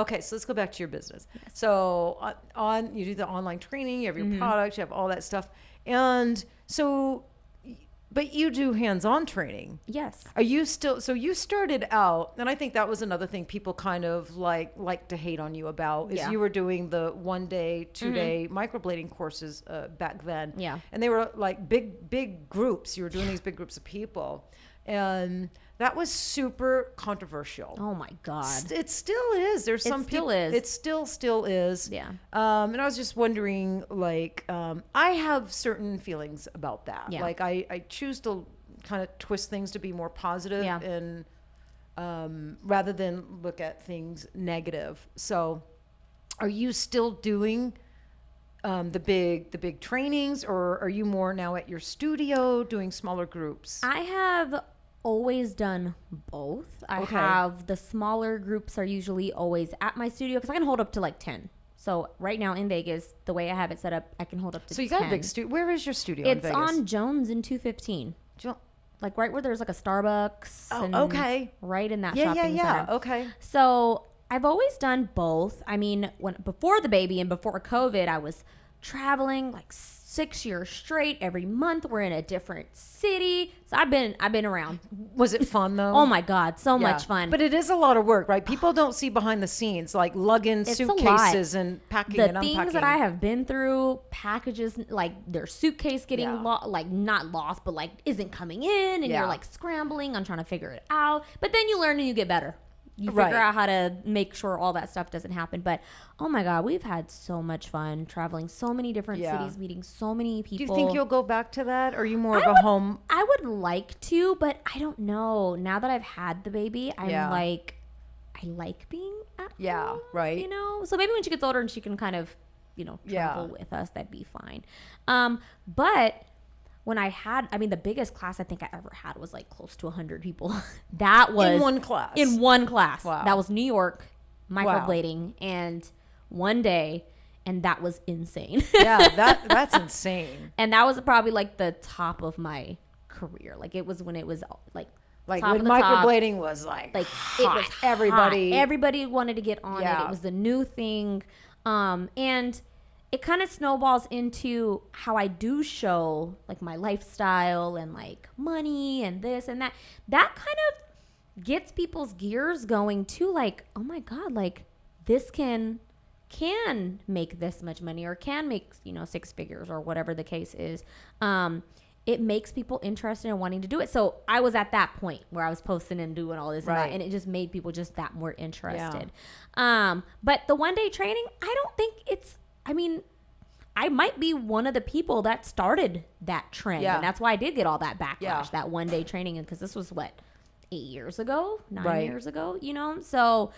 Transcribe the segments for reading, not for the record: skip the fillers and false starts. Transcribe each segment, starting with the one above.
Okay, so let's go back to your business. Yes. So you do the online training, you have your products, you have all that stuff. And so, but you do hands-on training. Yes. Are you still, so you started out, and I think that was another thing people kind of like to hate on you about, is you were doing the 1 day, 2 day microblading courses back then. Yeah. And they were like big groups. You were doing these big groups of people. And that was super controversial. Oh my God. It still is. There's some people. It still is. Yeah. And I was just wondering, like, I have certain feelings about that. Yeah. Like, I choose to kind of twist things to be more positive and rather than look at things negative. So, are you still doing the big trainings, or are you more now at your studio doing smaller groups? I have always done both. I have the smaller groups are usually always at my studio because I can hold up to like 10. So right now in Vegas, the way I have it set up, I can hold up to 10. So you got a big studio. Where is your studio It's in Vegas? on Jones and 215. Like right where there's like a Starbucks. Oh, okay. Right in that shopping center. Okay. So I've always done both. I mean, before the baby and before COVID, I was traveling like 6 years straight. Every month we're in a different city. So I've been around. Was it fun though? Oh my God, so much fun. But it is a lot of work, right? People don't see behind the scenes, like lugging suitcases and packing and unpacking. The things that I have been through, packages, like their suitcase getting like not lost, but like isn't coming in, and you're like scrambling on trying to figure it out. But then you learn and you get better. You figure out how to make sure all that stuff doesn't happen. But oh my God, we've had so much fun traveling so many different cities, meeting so many people. Do you think you'll go back to that? Or are you more of a home? I would like to, but I don't know. Now that I've had the baby, I'm like, I like being at home. Right. You know? So maybe when she gets older and she can kind of, travel with us, that'd be fine. But when the biggest class I think I ever had was like close to 100 people. That was in one class. In one class. Wow. That was New York microblading and 1 day, and that was insane. Yeah, that's insane. And that was probably like the top of my career. Like it was when it was like when microblading was like hot. It was everybody. Hot. Everybody wanted to get on it. It was the new thing, and it kind of snowballs into how I do show like my lifestyle and like money and this and that. That kind of gets people's gears going too. Like, oh my God, like this can make this much money, or can make, 6 figures, or whatever the case is. It makes people interested in wanting to do it. So I was at that point where I was posting and doing all this and that, and it just made people just that more interested. But the 1 day training, I don't think I might be one of the people that started that trend. And that's why I did get all that backlash, that 1 day training. Because this was 8 years ago, 9 years ago, So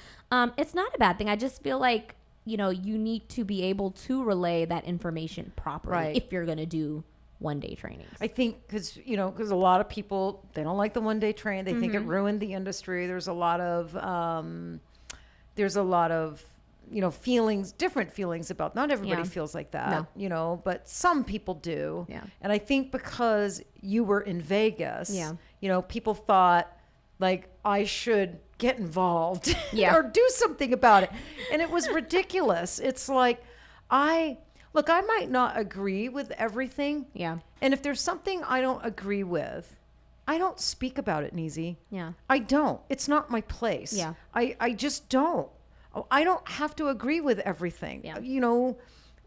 it's not a bad thing. I just feel like, you need to be able to relay that information properly if you're going to do 1 day trainings. I think because a lot of people, they don't like the 1 day training. They think it ruined the industry. There's a lot of feelings, different feelings about, not everybody feels like that, but some people do. Yeah. And I think because you were in Vegas, people thought like I should get involved or do something about it. And it was ridiculous. It's like, I might not agree with everything. Yeah. And if there's something I don't agree with, I don't speak about it, Neezie. Yeah. I don't. It's not my place. Yeah. I just don't. I don't have to agree with everything. Yeah.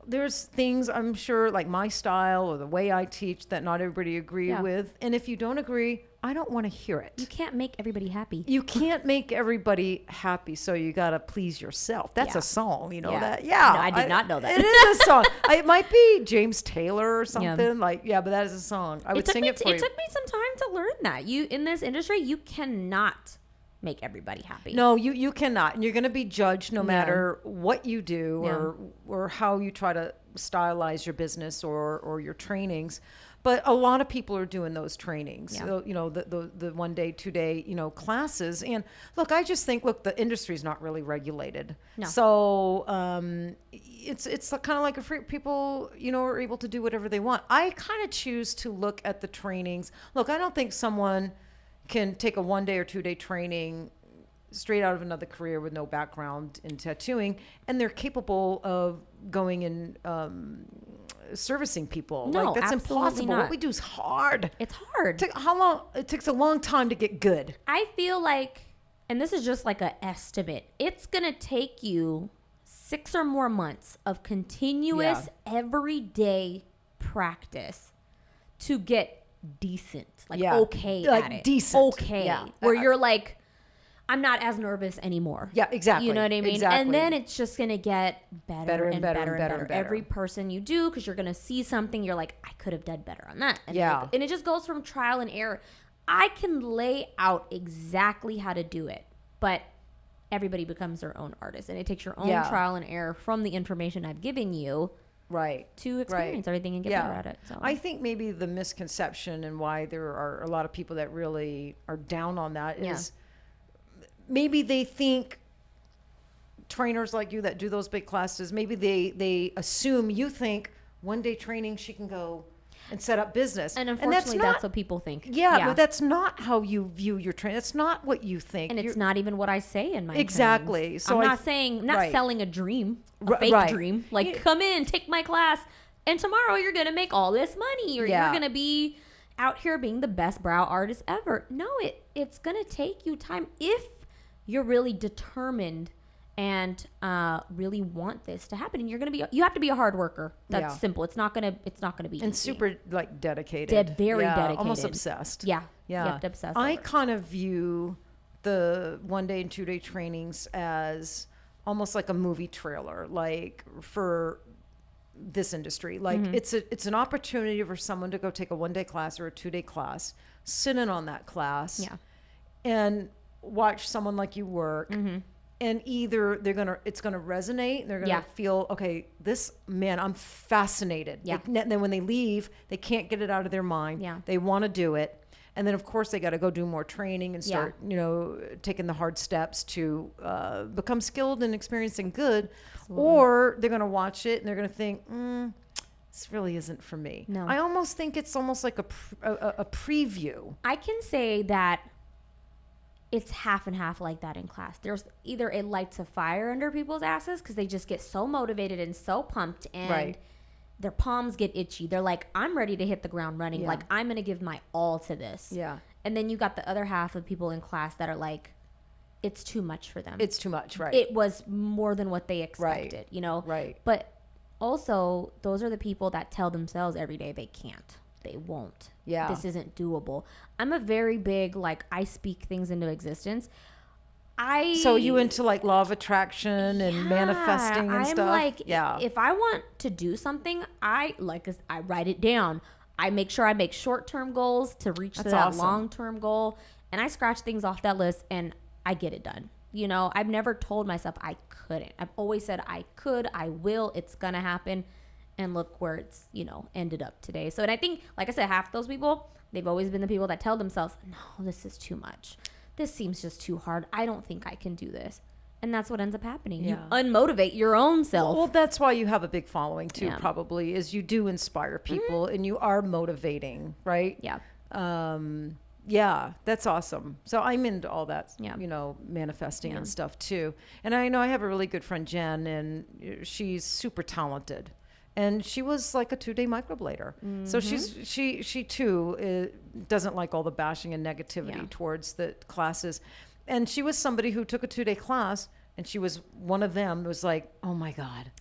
There's things, I'm sure, like my style or the way I teach, that not everybody agree with. And if you don't agree, I don't want to hear it. You can't make everybody happy. You can't make everybody happy, so you got to please yourself. That's a song, that? Yeah. No, I did not know that. It is a song. It might be James Taylor or something. But that is a song. I would sing it for you. It took me some time to learn that. In this industry, you cannot make everybody happy. No, you cannot. And you're going to be judged no matter what you do or how you try to stylize your business or your trainings. But a lot of people are doing those trainings, the 1 day, 2 day, classes. And look, I just think, the industry is not really regulated. No. So it's kind of like a free, people, are able to do whatever they want. I kind of choose to look at the trainings. Look, I don't think someone can take a 1 day or 2 day training straight out of another career with no background in tattooing, and they're capable of going and servicing people. No, like, that's impossible. not. What we do is hard. It's hard. How long? It takes a long time to get good. I feel like, and this is just like an estimate, it's going to take you 6 or more months of continuous everyday practice to get decent, like okay like at it. Decent. Okay. Yeah. Where you're like, I'm not as nervous anymore. Yeah, exactly. You know what I mean? Exactly. And then it's just going to get better and better. better. Every person you do, because you're going to see something, you're like, I could have done better on that. And and it just goes from trial and error. I can lay out exactly how to do it, but everybody becomes their own artist. And it takes your own trial and error from the information I've given you to experience everything and get better at it. So I think maybe the misconception and why there are a lot of people that really are down on that is maybe they think trainers like you that do those big classes, maybe they assume you think one day training she can go and set up business. And unfortunately, that's what people think. Yeah, but that's not how you view your training. That's not what you think. And it's not even what I say in my exactly. trainings. So I'm not saying, not selling a dream, a fake dream. Like, come in, take my class, and tomorrow you're going to make all this money, or you're going to be out here being the best brow artist ever. No, it's going to take you time if you're really determined and really want this to happen. And you have to be a hard worker. That's simple. It's not gonna be and easy. super like dedicated. Very dedicated. Almost obsessed. Yeah. You have to obsess I over it. kind of view the 1 day and 2 day trainings as almost like a movie trailer, like for this industry. Like it's an opportunity for someone to go take a 1 day class or a 2 day class, sit in on that class, and watch someone like you work. And either it's gonna resonate, and they're gonna feel, okay, I'm fascinated. Yeah. Then when they leave, they can't get it out of their mind. Yeah. They want to do it, and then of course they got to go do more training and start, taking the hard steps to become skilled and experienced and good. Absolutely. Or they're gonna watch it and they're gonna think, this really isn't for me. No. I almost think it's almost like a preview. I can say that it's half and half like that in class. There's either it lights a fire under people's asses because they just get so motivated and so pumped, and their palms get itchy. They're like, I'm ready to hit the ground running. Like, I'm going to give my all to this. Yeah. And then you got the other half of people in class that are like, it's too much for them. It's too much, right? It was more than what they expected, Right. But also, those are the people that tell themselves every day they can't. They won't. Yeah. This isn't doable. I'm a very big, like, I speak things into existence. So you into like law of attraction and manifesting and stuff? I'm like, if I want to do something, I write it down. I make sure I make short-term goals to reach that long-term goal. And I scratch things off that list and I get it done. I've never told myself I couldn't. I've always said I could, I will, it's going to happen. And look where it's, ended up today. So, and I think, like I said, half those people, they've always been the people that tell themselves, no, this is too much. This seems just too hard. I don't think I can do this. And that's what ends up happening. Yeah. You unmotivate your own self. Well, that's why you have a big following too, probably, is you do inspire people and you are motivating, right? Yeah. Yeah, that's awesome. So I'm into all that, manifesting and stuff too. And I know I have a really good friend, Jen, and she's super talented. And she was like a 2-day microblader. So she too doesn't like all the bashing and negativity towards the classes. And she was somebody who took a 2-day class, and she was one of them who was like, oh my God,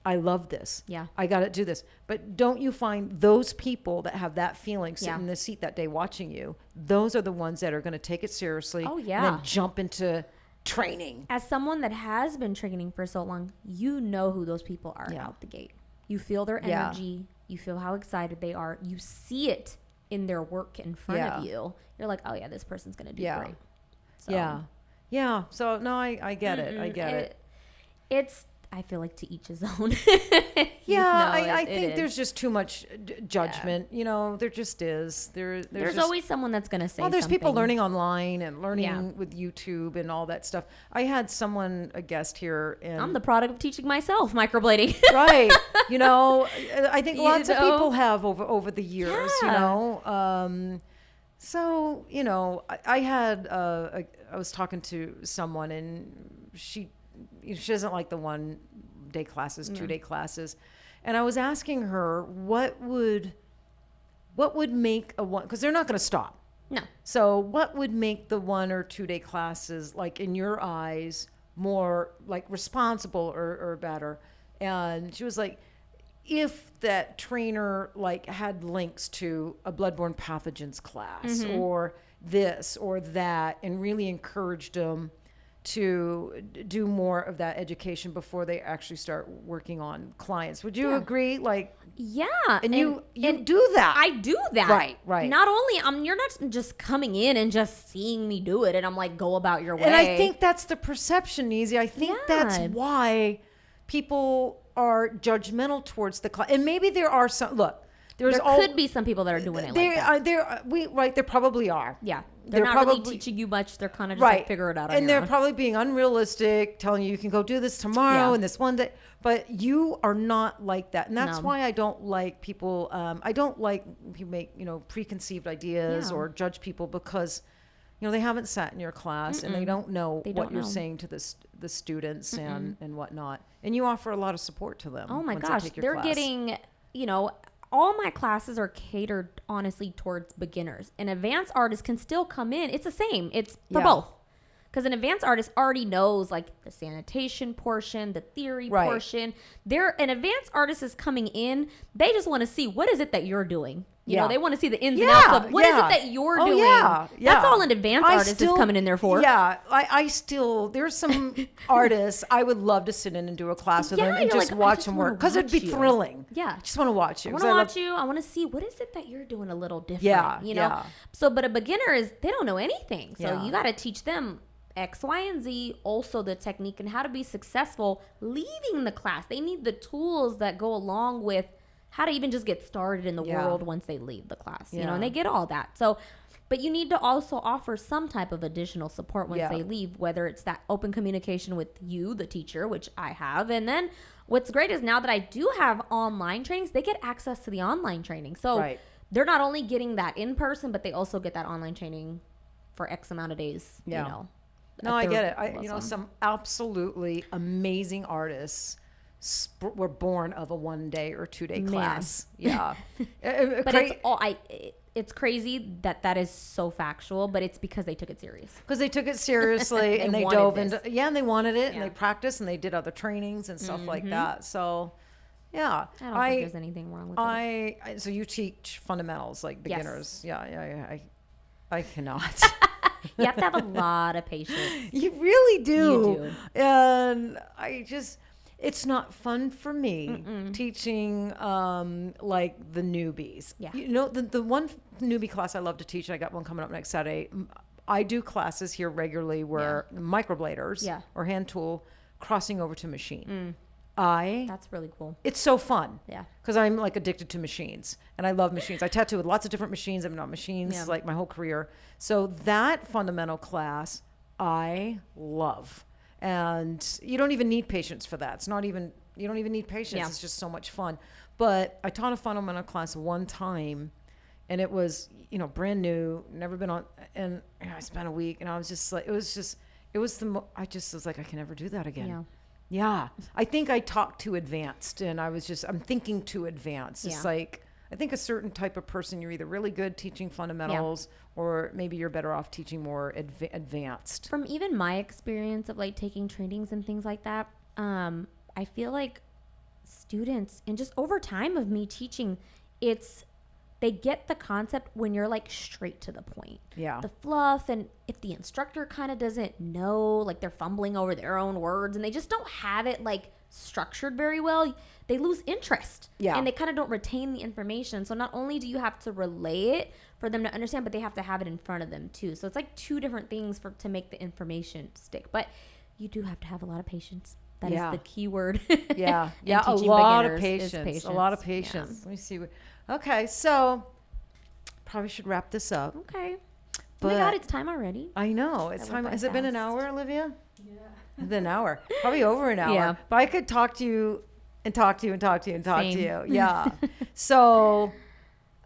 I love this. Yeah, I got to do this. But don't you find those people that have that feeling sitting in the seat that day watching you, those are the ones that are going to take it seriously. Oh yeah, and then jump into training. As someone that has been training for so long, you know who those people are out the gate. You feel their energy. You feel how excited they are. You see it in their work in front of you. You're like, oh, yeah, this person's going to do great. So. Yeah. Yeah. So, no, I get it. I get it. It's, I feel like to each his own. I think there's just too much judgment. There just is. There's always someone that's going to say there's something. People learning online and learning with YouTube and all that stuff. I had a guest here. I'm the product of teaching myself microblading. Right. I think lots of people have over the years, So, I was talking to someone, and she doesn't like the 1-day classes, 2-day classes. And I was asking her what would make because they're not going to stop. No. So what would make the 1 or 2-day classes, like in your eyes, more like responsible or better? And she was like, if that trainer like had links to a bloodborne pathogens class or this or that, and really encouraged them to do more of that education before they actually start working on clients. Would you agree? Like, yeah. And you do that. I do that. Right. Not only, you're not just coming in and just seeing me do it and I'm like, go about your way. And I think that's the perception, Neezie. I think that's why people are judgmental towards the class. And maybe there are some, there could be some people that are doing it like that. There probably are. Yeah. They're not really teaching you much. They're kind of just like figure it out on and your they're own. probably being unrealistic, telling you can go do this tomorrow and this one day. But you are not like that. And that's why I don't like people. I don't like people make, preconceived ideas or judge people because, they haven't sat in your class and they don't know what you're saying to the students and whatnot. And you offer a lot of support to them. Oh my once gosh. they take your They're class. getting, all my classes are catered honestly towards beginners. An advanced artist can still come in. It's the same. It's for both. Because an advanced artist already knows like the sanitation portion, the theory portion. An advanced artist is coming in. They just want to see what is it that you're doing. You know, they want to see the ins and outs of what is it that you're doing. That's all an advanced artist is coming in there for. Yeah. There's some artists I would love to sit in and do a class with them and just watch them work. Because it'd be thrilling. Yeah. I just want to watch you. I want to watch you. I want to see what is it that you're doing a little different. So, but a beginner they don't know anything. So you got to teach them X, Y, and Z, also the technique and how to be successful leaving the class. They need the tools that go along with how to even just get started in the world once they leave the class, and they get all that. So, but you need to also offer some type of additional support once they leave, whether it's that open communication with you, the teacher, which I have. And then what's great is now that I do have online trainings, they get access to the online training. So they're not only getting that in person, but they also get that online training for X amount of days, No, I get it. Some absolutely amazing artists were born of a 1-day or 2-day class. Yeah. But it's crazy that is so factual, but it's because they took it serious. Because they took it seriously and they dove into and they wanted it and they practiced and they did other trainings and stuff like that. So I don't think there's anything wrong with it. So you teach fundamentals like beginners. Yes. I cannot. You have to have a lot of patience. You really do. You do. And it's not fun for me teaching like the newbies. Yeah. The one newbie class I love to teach, and I got one coming up next Saturday. I do classes here regularly where microbladers or hand tool crossing over to machine. That's really cool. It's so fun. Yeah. Because I'm like addicted to machines and I love machines. I tattoo with lots of different machines. I've been on machines like my whole career. So that fundamental class I love. And you don't even need patience for that. You don't even need patience. Yeah. It's just so much fun. But I taught a fundamental class one time and it was, brand new, never been on. And I spent a week and I was just like, I just was like, I can never do that again. Yeah. Yeah. I think I talked too advanced and I'm thinking too advanced. It's like, I think a certain type of person, you're either really good teaching fundamentals or maybe you're better off teaching more advanced. From even my experience of like taking trainings and things like that, I feel like students and just over time of me teaching, they get the concept when you're like straight to the point. Yeah. The fluff, and if the instructor kind of doesn't know, like they're fumbling over their own words and they just don't have it like structured very well, they lose interest. Yeah. And they kind of don't retain the information. So not only do you have to relay it for them to understand, but they have to have it in front of them too. So it's like two different things to make the information stick. But you do have to have a lot is the key word. Yeah. A lot of patience. A lot of patience. Let me see. Okay, so probably should wrap this up. Okay. But, oh my God, it's time already. I know. It's time. Has it been an hour, Olivia? Yeah. It's been an hour. Probably over an hour. Yeah. But I could talk to you and talk to you and talk to you and talk to you. Yeah. So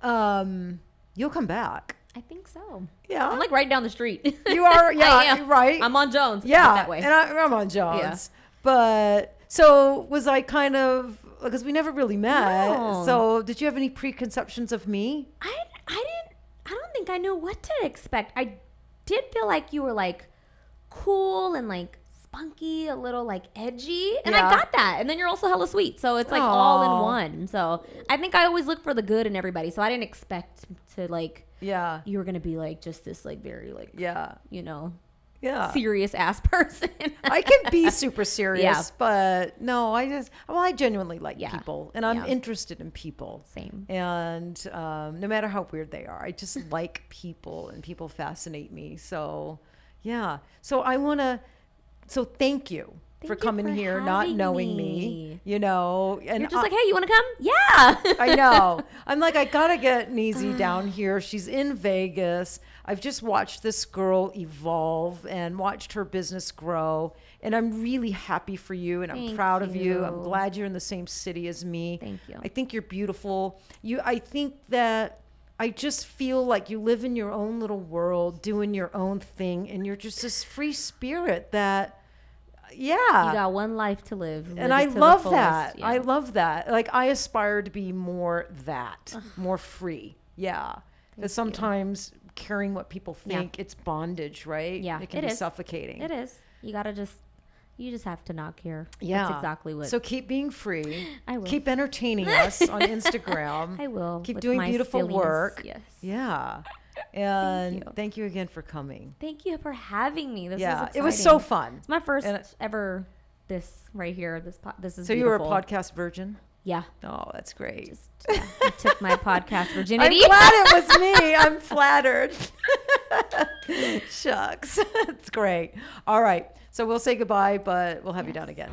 you'll come back. I think so. Yeah. I'm like right down the street. You are, yeah, right. I'm on Jones. Yeah, that way. and I'm on Jones. Yeah. But so was I kind of, because we never really met. No. So did you have any preconceptions of me? I don't think I knew what to expect. I did feel like you were like cool and like spunky, a little like edgy, and I got that. And then you're also hella sweet, so it's like all in one. So I think I always look for the good in everybody. So I didn't expect to like, you were gonna be like just this like very like you know, serious ass person. I can be super serious, but no, I genuinely like people, and I'm interested in people. Same. And no matter how weird they are, I just like people, and people fascinate me. So so thank you for coming here, not knowing me, you know. And you're just like, hey, you want to come? Yeah. I know. I'm like, I got to get Neezie down here. She's in Vegas. I've just watched this girl evolve and watched her business grow. And I'm really happy for you, and I'm proud of you. I'm glad you're in the same city as me. Thank you. I think you're beautiful. I think that I just feel like you live in your own little world, doing your own thing, and you're just this free spirit that, you got one life to live. And I love that. I love that. Like, I aspire to be more more free. Yeah. Because sometimes caring what people think, it's bondage, right? Yeah. It can be suffocating. It is. You just have to not care. Yeah. That's exactly what. So keep being free. I will. Keep entertaining us on Instagram. I will. Keep doing beautiful work. Yes. Yeah. And thank you again for coming. Thank you for having me. This was exciting. It was so fun. It's my first ever this right here. This is so beautiful. You were a podcast virgin? Yeah. Oh, that's great. I took my podcast virginity. I'm glad it was me. I'm flattered. Shucks. It's great. All right. So we'll say goodbye, but we'll have you down again.